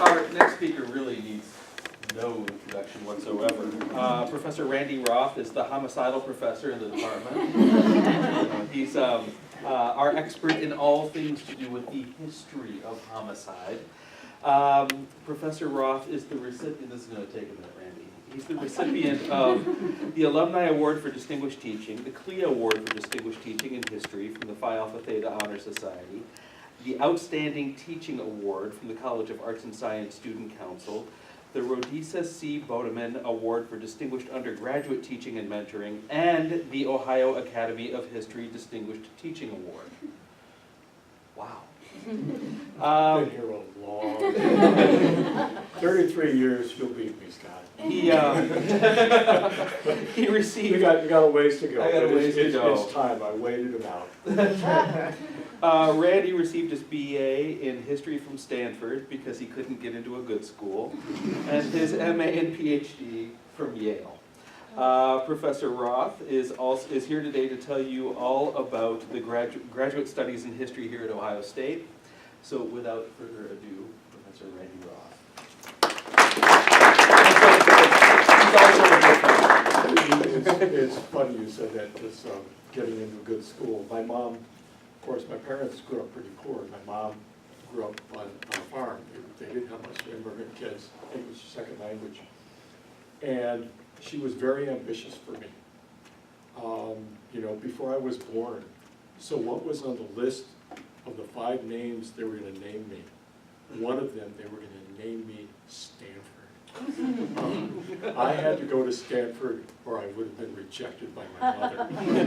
Our next speaker really needs no introduction whatsoever. Professor Randy Roth is the homicidal professor in the department. He's our expert in all things to do with the history of homicide. Professor Roth is the recipient, this is going to take a minute, Randy. He's the recipient of the Alumni Award for Distinguished Teaching, the CLIA Award for Distinguished Teaching in History from the Phi Alpha Theta Honor Society, the Outstanding Teaching Award from the College of Arts and Science Student Council, the Rhodesa C. Bodeman Award for Distinguished Undergraduate Teaching and Mentoring, and the Ohio Academy of History Distinguished Teaching Award. Wow. Been here a long time. 33 years, you'll beat me, Scott. He received... You got a ways to go. I got a ways to go. It's time. I waited him out. Randy received his BA in history from Stanford because he couldn't get into a good school, and his MA and PhD from Yale. Professor Roth is here today to tell you all about the graduate studies in history here at Ohio State. So without further ado, Professor Randy Roth. It's funny you said that, because getting into a good school. My mom, of course, my parents grew up pretty poor. My mom grew up on a farm. They didn't have much immigrant kids. English was a second language. And she was very ambitious for me, before I was born. So what was on the list of the 5 names they were going to name me? One of them, they were going to name me Stanford. I had to go to Stanford or I would have been rejected by my mother. You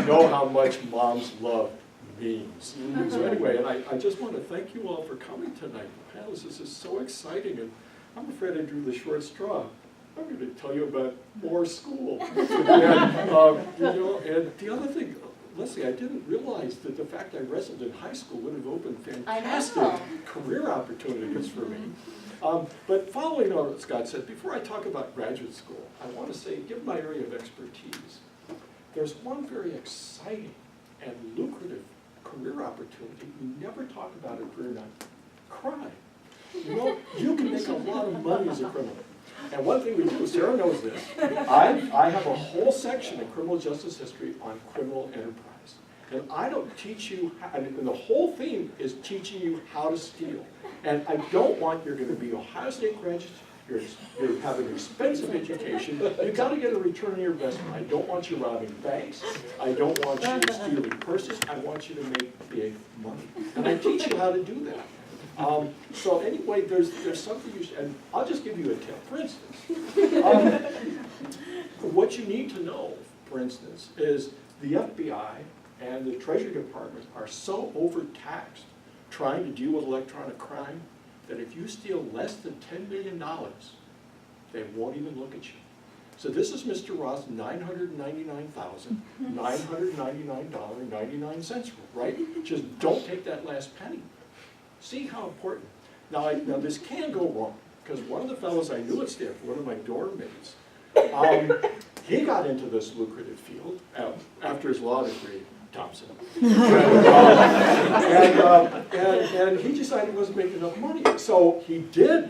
know how much moms love memes. So anyway, and I just want to thank you all for coming tonight. Panelists, this is so exciting, and I'm afraid I drew the short straw. I'm going to tell you about more school. And the other thing, Leslie, I didn't realize that the fact I wrestled in high school would have opened fantastic career opportunities for me. But following on what Scott said, before I talk about graduate school, I want to say, given my area of expertise, there's one very exciting and lucrative career opportunity we never talk about in career now: crime. You can make a lot of money as a criminal. And one thing we do, Sarah knows this, I have a whole section in criminal justice history on criminal enterprise. And I don't teach you, and the whole theme is teaching you how to steal. And I don't want, you're going to be Ohio State graduates, you have an expensive education, you've got to get a return on your investment. I don't want you robbing banks, I don't want you stealing purses, I want you to make big money. And I teach you how to do that. So anyway, there's something you should, and I'll just give you a tip. For instance, what you need to know, for instance, is the FBI and the Treasury Department are so overtaxed trying to deal with electronic crime that if you steal less than $10 million, they won't even look at you. So this is Mr. Roth's $999,999.99 rule, right? Just don't take that last penny. See how important. Now this can go wrong, because one of the fellows I knew at Stanford, one of my dorm mates, he got into this lucrative field after his law degree, Thompson. And he decided he wasn't making enough money. So he did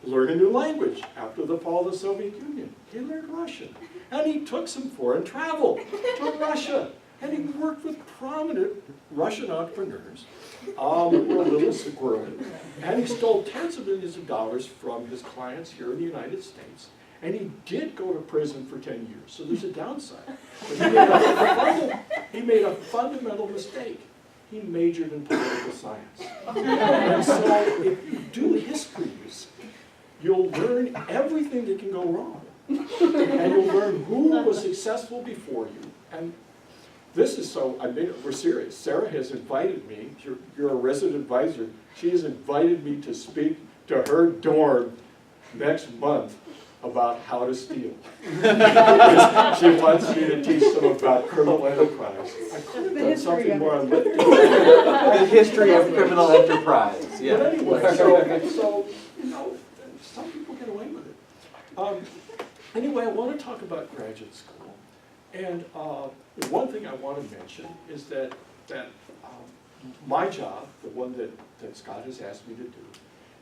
learn a new language after the fall of the Soviet Union. He learned Russian. And he took some foreign travel to Russia. And he worked with prominent Russian entrepreneurs who were a little squirrely. And he stole tens of millions of dollars from his clients here in the United States. And he did go to prison for 10 years, so there's a downside. But he made a fundamental mistake. He majored in political science. And so if you do history, you'll learn everything that can go wrong. And you'll learn who was successful before you. And this is so, we're serious. Sarah has invited me, you're a resident advisor, she has invited me to speak to her dorm next month about how to steal. She wants me to teach them about criminal enterprise. I could have done something more on the history of criminal enterprise. Yeah. But anyway, so some people get away with it. Anyway, I want to talk about graduate school. And one thing I want to mention is that my job, the one that Scott has asked me to do,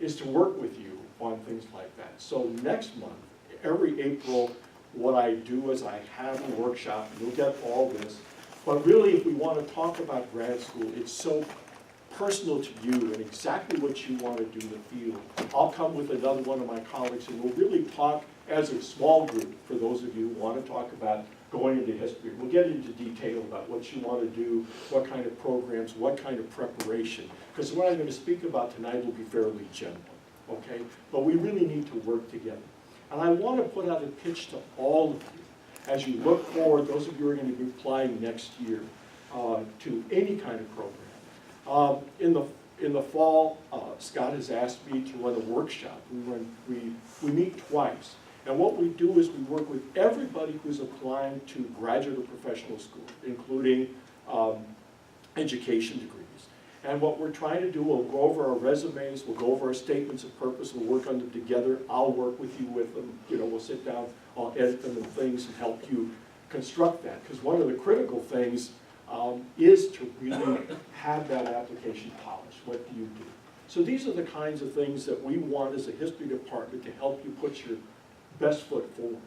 is to work with you on things like that. So next month, every April, what I do is I have a workshop, and you'll get all this, but really if we want to talk about grad school, it's so personal to you and exactly what you want to do in the field. I'll come with another one of my colleagues and we'll really talk as a small group for those of you who want to talk about going into history. We'll get into detail about what you want to do, what kind of programs, what kind of preparation. Because what I'm going to speak about tonight will be fairly general, okay? But we really need to work together. And I want to put out a pitch to all of you as you look forward, those of you who are going to be applying next year to any kind of program. In the fall, Scott has asked me to run a workshop. We meet twice. And what we do is we work with everybody who's applying to graduate or professional school, including education degrees. And what we're trying to do, we'll go over our resumes, we'll go over our statements of purpose, we'll work on them together. I'll work with you with them. You know, we'll sit down, I'll edit them and things and help you construct that. Because one of the critical things is to really have that application polished. What do you do? So these are the kinds of things that we want as a history department to help you put your best foot forward.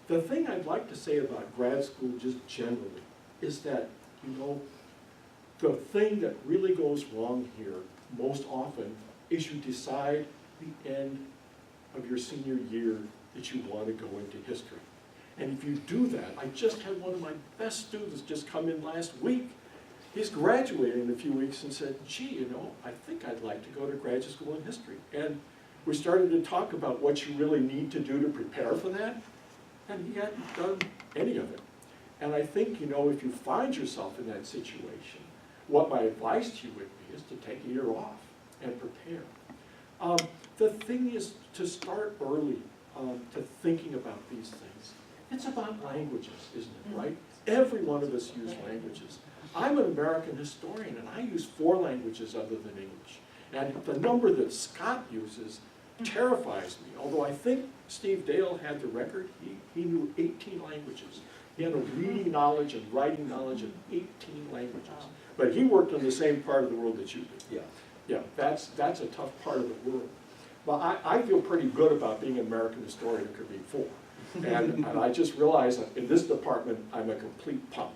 The thing I'd like to say about grad school just generally is that, you know, the thing that really goes wrong here most often is you decide the end of your senior year that you want to go into history. And if you do that, I just had one of my best students just come in last week. He's graduating in a few weeks and said, gee, you know, I think I'd like to go to graduate school in history. And we started to talk about what you really need to do to prepare for that, and he hadn't done any of it. And I think, you know, if you find yourself in that situation, what my advice to you would be is to take a year off and prepare. The thing is to start early to thinking about these things. It's about languages, isn't it, right? Every one of us use languages. I'm an American historian, and I use 4 languages other than English. And the number that Scott uses terrifies me, although I think Steve Dale had the record. He knew 18 languages. He had a reading knowledge and writing knowledge of 18 languages. But he worked in the same part of the world that you did. Yeah, that's a tough part of the world. Well, I feel pretty good about being an American historian who could read 4. And I just realized that in this department, I'm a complete punk.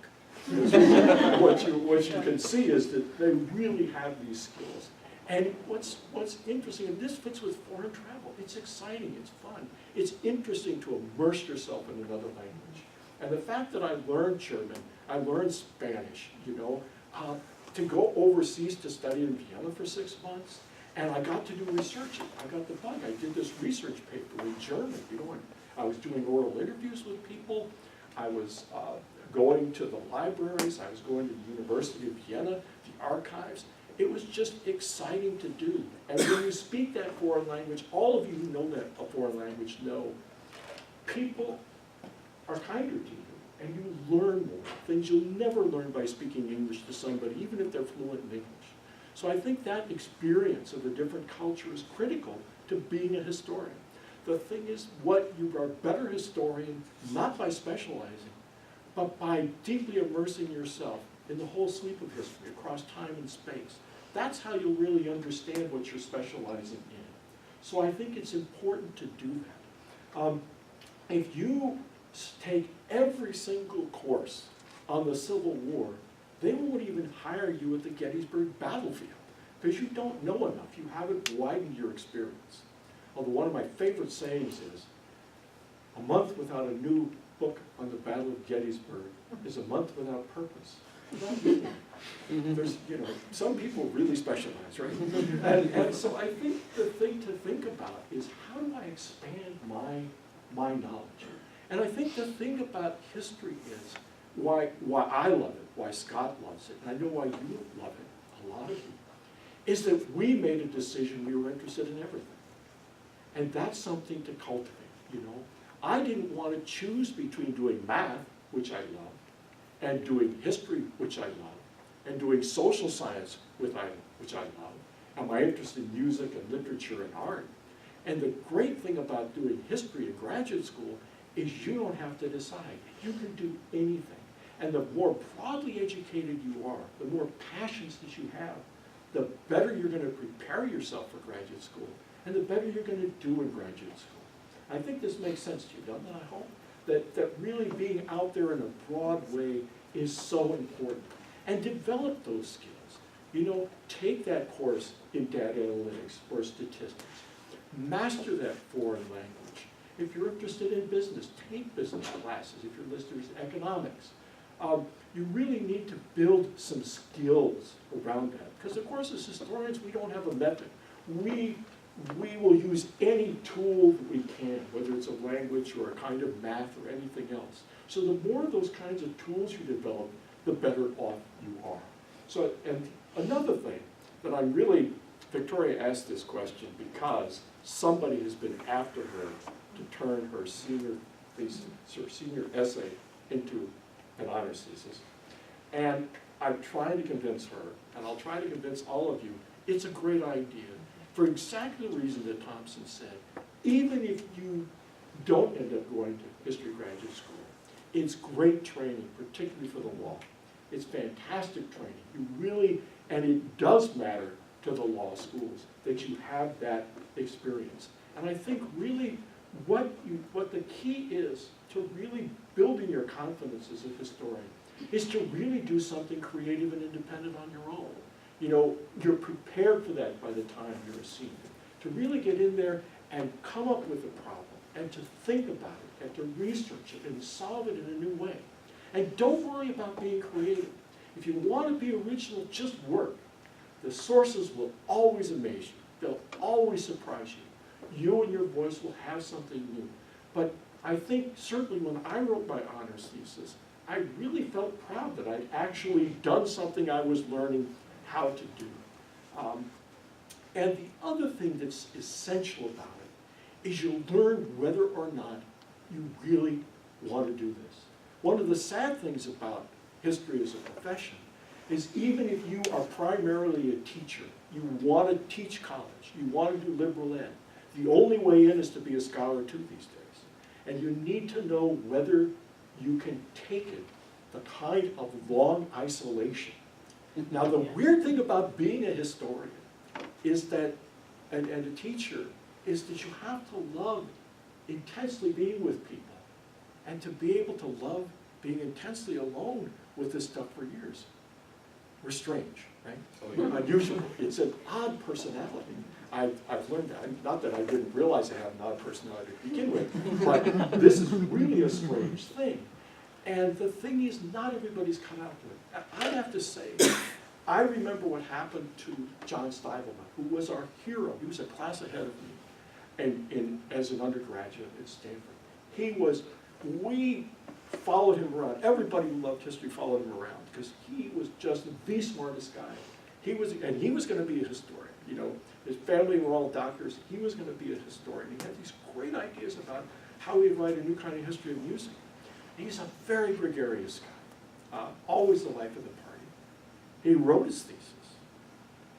What you can see is that they really have these skills. And what's interesting, and this fits with foreign travel, it's exciting, it's fun. It's interesting to immerse yourself in another language. And the fact that I learned German, I learned Spanish, you know, to go overseas to study in Vienna for 6 months, and I got to do research. I got the bug. I did this research paper in German, you know, and I was doing oral interviews with people. I was going to the libraries. I was going to the University of Vienna, the archives. It was just exciting to do. And when you speak that foreign language, all of you who know that a foreign language know, people are kinder to you, and you learn more, things you'll never learn by speaking English to somebody, even if they're fluent in English. So I think that experience of a different culture is critical to being a historian. The thing is, you are a better historian, not by specializing, but by deeply immersing yourself in the whole sweep of history across time and space. That's how you'll really understand what you're specializing in. So I think it's important to do that. If you take every single course on the Civil War, they won't even hire you at the Gettysburg battlefield because you don't know enough. You haven't widened your experience. Although one of my favorite sayings is, a month without a new book on the Battle of Gettysburg is a month without purpose. There's, you know, some people really specialize, right? And so I think the thing to think about is, how do I expand my knowledge? And I think the thing about history is, why I love it, why Scott loves it, and I know why you love it, a lot of you, is that we made a decision we were interested in everything. And that's something to cultivate, you know. I didn't want to choose between doing math, which I love, and doing history, which I love, and doing social science, which I love, and my interest in music and literature and art. And the great thing about doing history in graduate school is you don't have to decide. You can do anything. And the more broadly educated you are, the more passions that you have, the better you're going to prepare yourself for graduate school, and the better you're going to do in graduate school. I think this makes sense to you, doesn't it, I hope? That really being out there in a broad way is so important. And develop those skills. You know, take that course in data analytics or statistics. Master that foreign language. If you're interested in business, take business classes. If you're listed as economics. You really need to build some skills around that. Because of course, as historians, we don't have a method. We will use any tool that we can, whether it's a language or a kind of math or anything else. So the more of those kinds of tools you develop, the better off you are. So, and another thing that I'm really, Victoria asked this question because somebody has been after her to turn her senior thesis, her senior essay into an honors thesis. And I'm trying to convince her, and I'll try to convince all of you, it's a great idea for exactly the reason that Thompson said. Even if you don't end up going to history graduate school, it's great training, particularly for the law. It's fantastic training. You really, and it does matter to the law schools that you have that experience. And I think really what the key is to really building your confidence as a historian is to really do something creative and independent on your own. You know, you're prepared for that by the time you're a senior. To really get in there and come up with a problem and to think about it and to research it and solve it in a new way. And don't worry about being creative. If you want to be original, just work. The sources will always amaze you. They'll always surprise you. You and your voice will have something new. But I think certainly when I wrote my honors thesis, I really felt proud that I'd actually done something I was learning how to do. And the other thing that's essential about it is you'll learn whether or not you really want to do this. One of the sad things about history as a profession is even if you are primarily a teacher, you want to teach college, you want to do liberal ed, the only way in is to be a scholar too these days. And you need to know whether you can take it, the kind of long isolation. Now the weird thing about being a historian is that, and a teacher, is that you have to love intensely being with people and to be able to love being intensely alone with this stuff for years. We're strange, right? Unusual. It's an odd personality. I've learned that. Not that I didn't realize I have an odd personality to begin with, but this is really a strange thing. And the thing is, not everybody's cut out to it. I have to say, I remember what happened to John Stivelman, who was our hero. He was a class ahead of me as an undergraduate at Stanford. We followed him around. Everybody who loved history followed him around because he was just the smartest guy. He was going to be a historian. You know, his family were all doctors. He was going to be a historian. He had these great ideas about how he'd write a new kind of history of music. He's a very gregarious guy, always the life of the party. He wrote his thesis.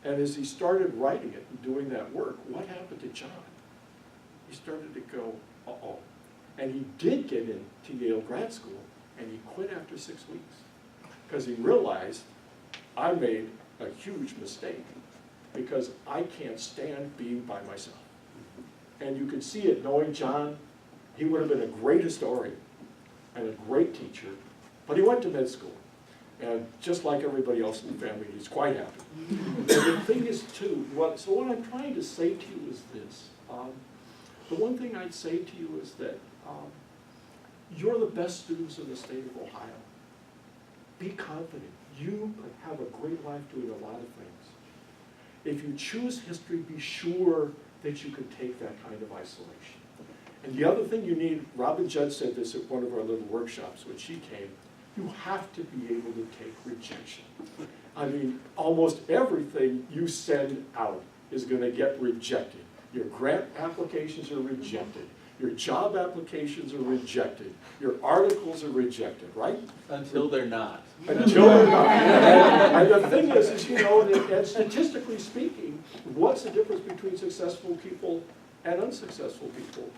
And as he started writing it and doing that work, what happened to John? He started to go, uh-oh. And he did get into Yale grad school, and he quit after 6 weeks. Because he realized, I made a huge mistake, because I can't stand being by myself. And you could see it, knowing John, he would have been a great historian and a great teacher, but he went to med school. And just like everybody else in the family, he's quite happy. And the thing is, too, so what I'm trying to say to you is this. The one thing I'd say to you is that you're the best students in the state of Ohio. Be confident. You could have a great life doing a lot of things. If you choose history, be sure that you can take that kind of isolation. And the other thing you need, Robin Judd said this at one of our little workshops when she came, you have to be able to take rejection. I mean, almost everything you send out is going to get rejected. Your grant applications are rejected. Your job applications are rejected. Your articles are rejected, right? Until they're not. Until they're not. And the thing is, you know, and statistically speaking, what's the difference between successful people and unsuccessful people?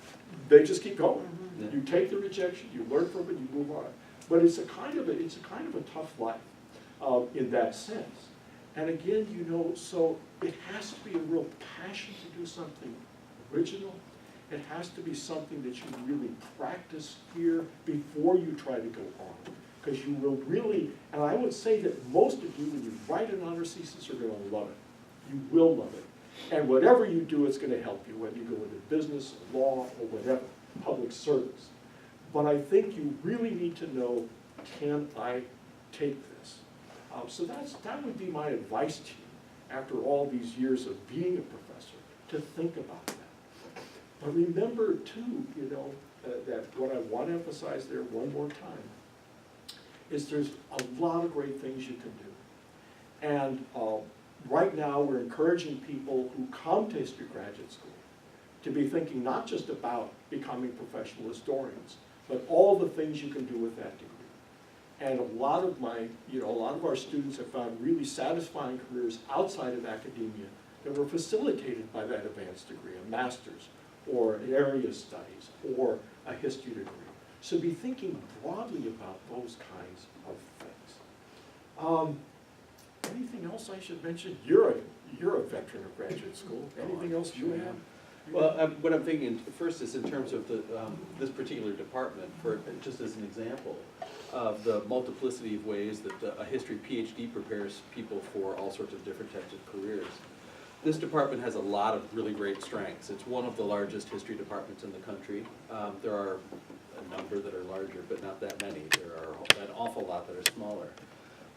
They just keep going. You take the rejection, you learn from it, you move on. But it's a kind of a tough life in that sense. And again, you know, so it has to be a real passion to do something original. It has to be something that you really practice here before you try to go on. Because you will really, and I would say that most of you, when you write an honors thesis, are going to love it. You will love it. And whatever you do, it's going to help you, whether you go into business, law, or whatever, public service. But I think you really need to know, can I take this? So that would be my advice to you after all these years of being a professor, to think about that. But remember too, that what I want to emphasize there one more time is there's a lot of great things you can do. And right now we're encouraging people who come to history graduate school to be thinking not just about becoming professional historians, but all the things you can do with that degree. And a lot of our students have found really satisfying careers outside of academia that were facilitated by that advanced degree, a master's, or an area studies, or a history degree. So be thinking broadly about those kinds of things. Anything else I should mention? You're a veteran of graduate school. Anything else you have? Well, what I'm thinking first is in terms of this particular department, just as an example of the multiplicity of ways that a history PhD prepares people for all sorts of different types of careers. This department has a lot of really great strengths. It's one of the largest history departments in the country. There are a number that are larger, but not that many. There are an awful lot that are smaller.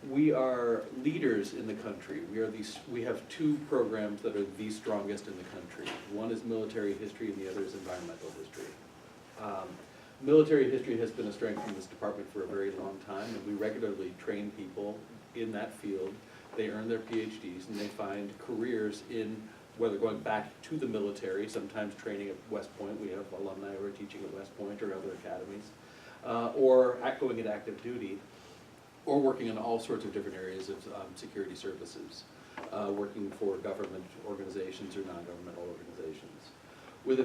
We are leaders in the country. We have two programs that are the strongest in the country. One is military history and the other is environmental history. Military history has been a strength in this department for a very long time, and we regularly train people in that field. They earn their PhDs and they find careers in, whether going back to the military, sometimes training at West Point. We have alumni who are teaching at West Point or other academies, or going at active duty, or working in all sorts of different areas of security services, working for government organizations or non-governmental organizations. With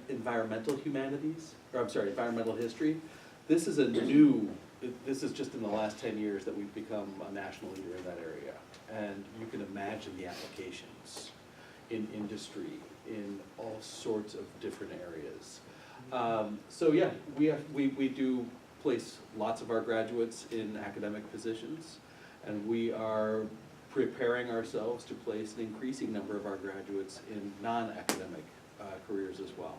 environmental humanities, or I'm sorry, environmental history, this is this is just in the last 10 years that we've become a national leader in that area. And you can imagine the applications in industry, in all sorts of different areas. So yeah, we do place lots of our graduates in academic positions, and we are preparing ourselves to place an increasing number of our graduates in non-academic careers as well.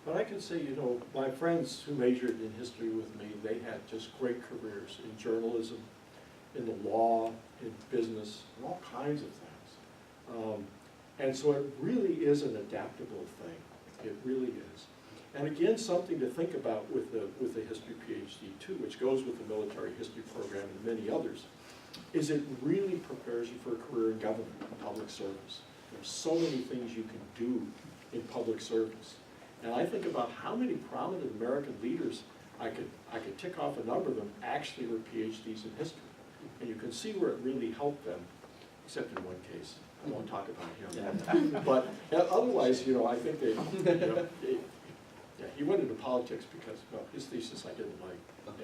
But I can say, my friends who majored in history with me, they had just great careers in journalism, in the law, in business, and all kinds of things. And so it really is an adaptable thing. It really is. And again, something to think about with the history PhD too, which goes with the military history program and many others, is it really prepares you for a career in government, public service. There's so many things you can do in public service. And I think about how many prominent American leaders, I could tick off a number of them, actually were PhDs in history. And you can see where it really helped them, except in one case. I won't talk about him. But otherwise, I think he went into politics because, his thesis I didn't like.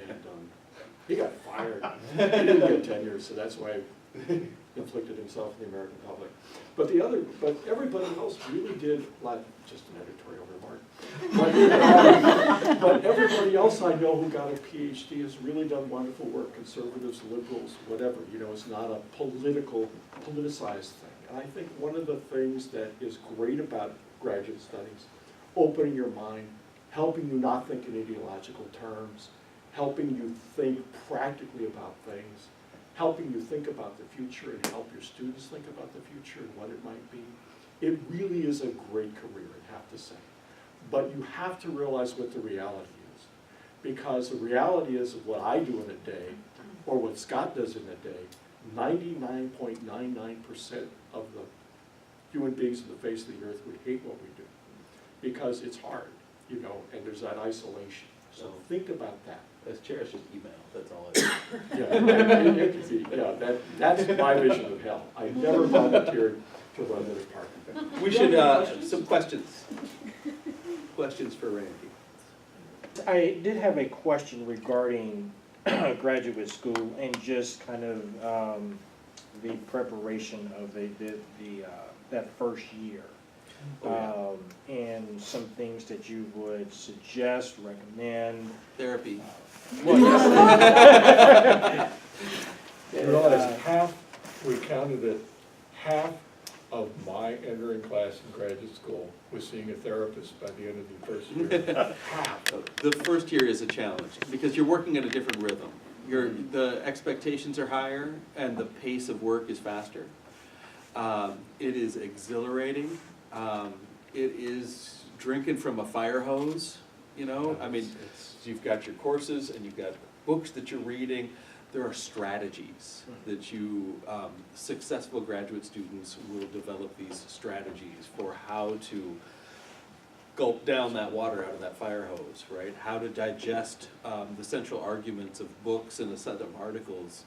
And he got fired. He didn't get tenure, so that's why he inflicted himself in the American public. But everybody else really did, just an editorial remark. But everybody else I know who got a PhD has really done wonderful work, conservatives, liberals, whatever. It's not a politicized thing. And I think one of the things that is great about graduate studies, opening your mind, helping you not think in ideological terms, helping you think practically about things, helping you think about the future and help your students think about the future and what it might be. It really is a great career, I have to say. But you have to realize what the reality is. Because the reality is what I do in a day, or what Scott does in a day, 99.99% of the human beings on the face of the earth would hate what we do. Because it's hard, and there's that isolation. So think about that. As chair, it's just email, that's all it is. That's my vision of hell. I never volunteered to run the department. We should, some questions. Questions for Randy. I did have a question regarding graduate school and just kind of the preparation of that first year. Oh, and some things that you would suggest, recommend. Therapy. Well, yes. You realize we counted it, half of my entering class in graduate school was seeing a therapist by the end of the first year. Half. The first year is a challenge because you're working at a different rhythm. The expectations are higher and the pace of work is faster. It is exhilarating. It is drinking from a fire hose, you know? I mean, you've got your courses and you've got books that you're reading. There are strategies that successful graduate students will develop these strategies for how to gulp down that water out of that fire hose, right? How to digest the central arguments of books and a set of articles,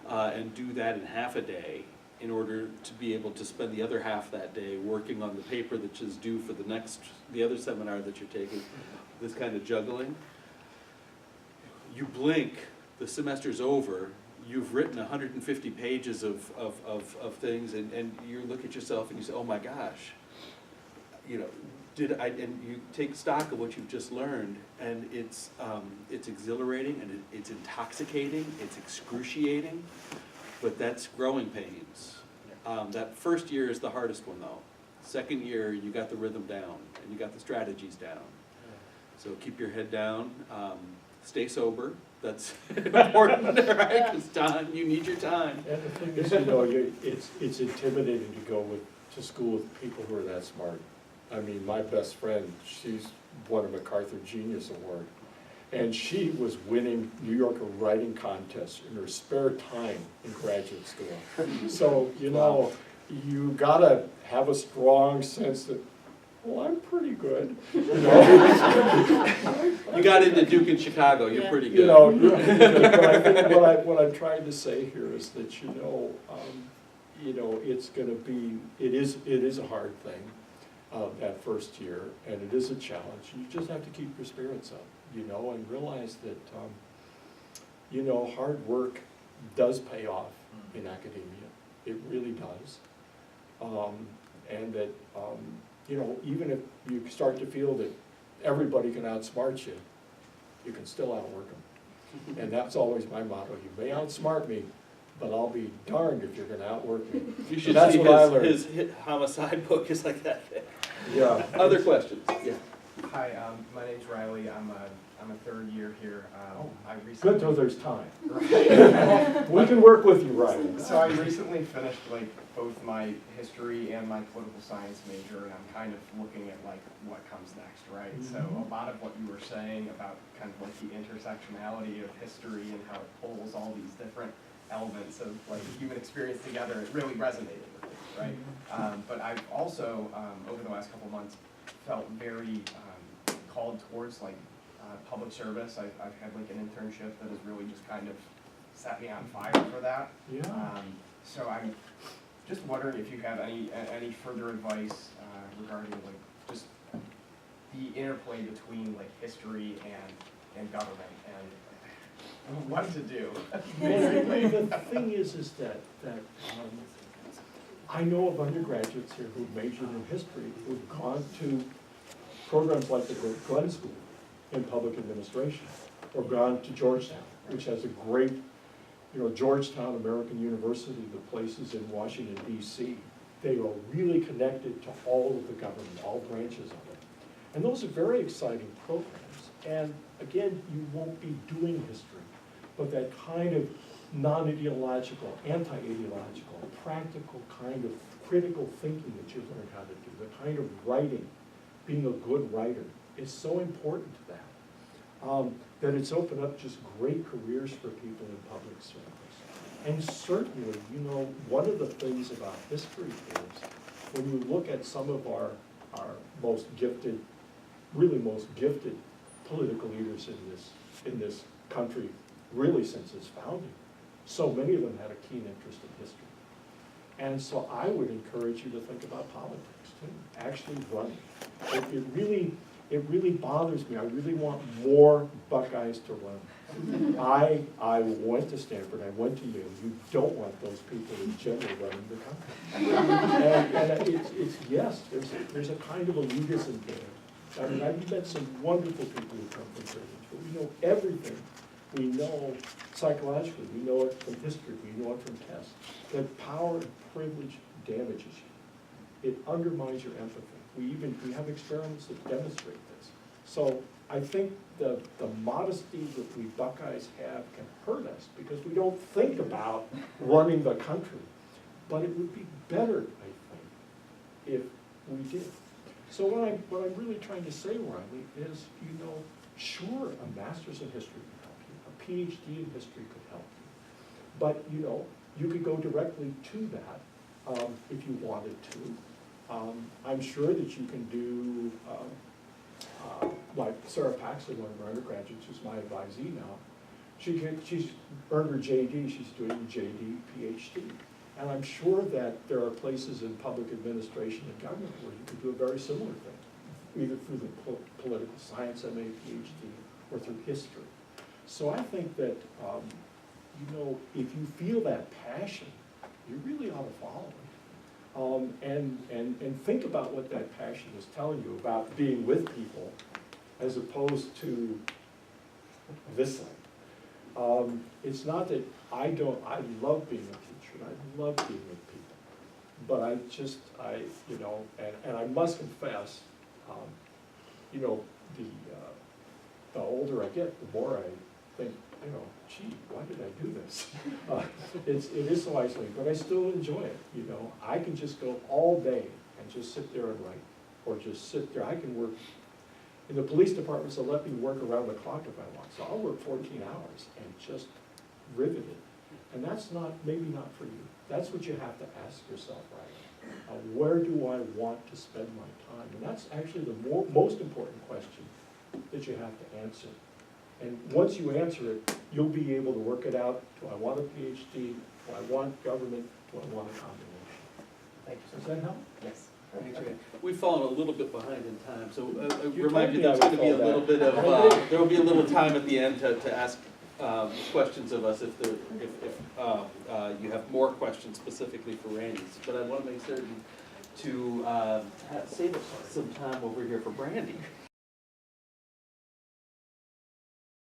and do that in half a day in order to be able to spend the other half that day working on the paper that is due for the other seminar that you're taking, this kind of juggling. You blink, the semester's over, you've written 150 pages of things, and you look at yourself and you say, oh my gosh, you know, and you take stock of what you've just learned, and it's exhilarating, and it's intoxicating, it's excruciating, but that's growing pains. That first year is the hardest one though. Second year, you got the rhythm down, and you got the strategies down. So keep your head down, stay sober, that's important, right? Because time, you need your time. And the thing is, you know, it's intimidating to go to school with people who are that smart. I mean, my best friend, she's won a MacArthur Genius Award, and she was winning New Yorker writing contests in her spare time in graduate school. So, you know, you gotta have a strong sense that, well, I'm pretty good. You know? You got into Duke in Chicago, you're pretty good. You know, but I think what I'm trying to say here is that, it's gonna be, it is a hard thing. That first year, and it is a challenge. You just have to keep your spirits up, you know, and realize that, hard work does pay off in academia. It really does. And that, even if you start to feel that everybody can outsmart you, you can still outwork them. And that's always my motto. You may outsmart me, but I'll be darned if you're gonna outwork me. You should that's see what I learned. his homicide book is like that. Yeah. Other questions? Yeah. Hi, my name's Riley. I'm a third year here. I recently Good till there's time. We can work with you, Ryan. So I recently finished both my history and my political science major, and I'm kind of looking at what comes next, right? So a lot of what you were saying about kind of the intersectionality of history and how it pulls all these different elements of human experience together, it really resonated with me, right? But I've also, over the last couple months, felt very called towards public service. I've had an internship that has really just kind of set me on fire for that. Yeah. So I'm just wondering if you have any further advice regarding just the interplay between history and government and what to do. Basically. The thing is that I know of undergraduates here who've majored in history, who've gone to programs like the Glenn School in public administration, or gone to Georgetown, which has a great, Georgetown American University, the places in Washington, D.C., they are really connected to all of the government, all branches of it. And those are very exciting programs. And again, you won't be doing history, but that kind of non-ideological, anti-ideological, practical kind of critical thinking that you learn how to do, the kind of writing, being a good writer, is so important to that, that it's opened up just great careers for people in public service. And certainly, one of the things about history is, when you look at some of our most gifted, really most gifted political leaders in this country, really since its founding, so many of them had a keen interest in history. And so I would encourage you to think about politics too, actually running. It really, it really bothers me. I really want more Buckeyes to run. I went to Stanford, I went to Yale. You don't want those people in general running the country. And it's yes, there's a kind of elitism there. I mean, I've met some wonderful people who come from privilege, but we know everything. We know psychologically, we know it from history, we know it from tests, that power and privilege damages you. It undermines your empathy. We have experiments that demonstrate this. So I think the modesty that we Buckeyes have can hurt us because we don't think about running the country. But it would be better, I think, if we did. So what I'm really trying to say, Riley, is, sure, a master's in history could help you. A PhD in history could help you. But, you could go directly to that if you wanted to. I'm sure that you can do, like Sarah Paxley, one of our undergraduates, who's my advisee now, she's earned her JD, she's doing a JD, PhD. And I'm sure that there are places in public administration and government where you could do a very similar thing, either through the political science MA, PhD, or through history. So I think that, if you feel that passion, you really ought to follow it. And think about what that passion is telling you about being with people as opposed to this thing. It's not that I love being a teacher, and I love being with people. But and I must confess, the older I get, the more I think, gee, why did I do this? It is so isolating, but I still enjoy it, I can just go all day and just sit there and write, or just sit there. I can work, in the police departments, they'll let me work around the clock if I want, so I'll work 14 hours and just rivet it. And that's maybe not for you. That's what you have to ask yourself, right? Where do I want to spend my time? And that's actually the most important question that you have to answer. And once you answer it, you'll be able to work it out. Do I want a PhD? Do I want government? Do I want a combination? Thank you. Does that help? Yes. We've fallen a little bit behind in time, so I You remind you told me there's I going to be a would little fall bit of, back. there will be a little time at the end to ask questions of us if you have more questions specifically for Randy. But I want to make certain to save some time over here for Brandy.